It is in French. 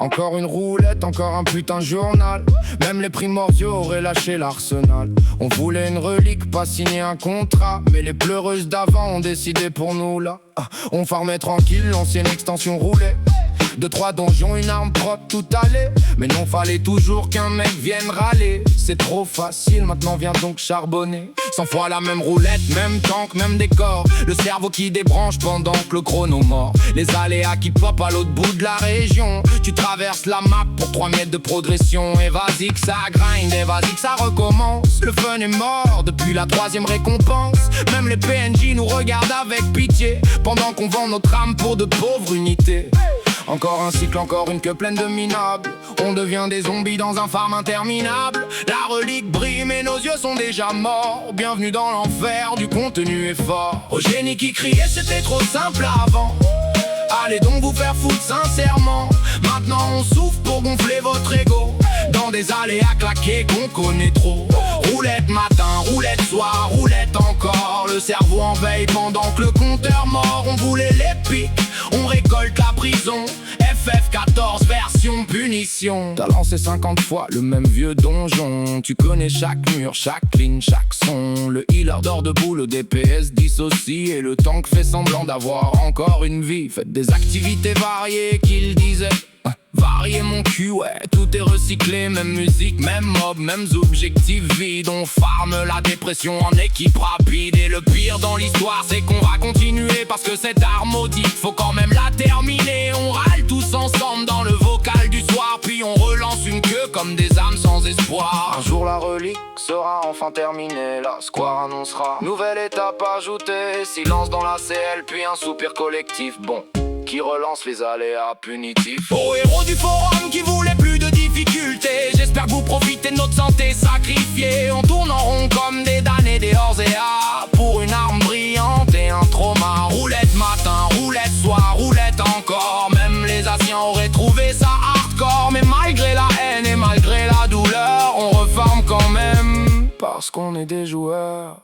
Encore une roulette, encore un putain de journal. Même les primordiaux auraient lâché l'arsenal. On voulait une relique, pas signer un contrat. Mais les pleureuses d'avant ont décidé pour nous là. On farmait tranquille, l'ancienne extension roulait. 2-3 donjons, une arme propre, tout allait. Mais non, fallait toujours qu'un mec vienne râler. C'est trop facile, maintenant viens donc charbonner. 100 fois la même roulette, même tank, même décor. Le cerveau qui débranche pendant que le chrono mord. Les aléas qui pop à l'autre bout de la région. Tu traverses la map pour 3 mètres de progression. Et vas-y que ça grind, et vas-y que ça recommence. Le fun est mort depuis la 3e récompense. Même les PNJ nous regardent avec pitié pendant qu'on vend notre âme pour de pauvres unités. Encore un cycle, encore une queue pleine de minables. On devient des zombies dans un farm interminable. La relique brille mais nos yeux sont déjà morts. Bienvenue dans l'enfer, du contenu est fort. Au génie qui criait c'était trop simple avant. Allez donc vous faire foutre sincèrement. Maintenant on souffre pour gonfler votre ego. Dans des aléas claqués qu'on connaît trop. Roulette matin, roulette soir, roulette encore. Le cerveau en veille pendant que le compteur mord. On voulait les pics, on récolte la prison. FF14 version punition. T'as lancé 50 fois le même vieux donjon. Tu connais chaque mur, chaque ligne, chaque son. Le healer dort debout, le DPS dissocie. Et le tank fait semblant d'avoir encore une vie. Faites des activités variées qu'il disait. Varier mon cul, ouais, tout est recyclé. Même musique, même mob, mêmes objectifs vides. On farme la dépression en équipe rapide. Et le pire dans l'histoire, c'est qu'on va continuer. Parce que cette arme maudite, faut quand même la terminer. On râle tous ensemble dans le vocal du soir. Puis on relance une queue comme des âmes sans espoir. Un jour la relique sera enfin terminée. La square annoncera nouvelle étape ajoutée. Silence dans la CL, puis un soupir collectif. Bon, qui relance les aléas punitifs. Aux héros du forum qui voulaient plus de difficultés, j'espère que vous profitez de notre santé sacrifiée. On tourne en rond comme des damnés des hors-et-à pour une arme brillante et un trauma. Roulette matin, roulette soir, roulette encore. Même les Asiens auraient trouvé ça hardcore. Mais malgré la haine et malgré la douleur, on reforme quand même parce qu'on est des joueurs.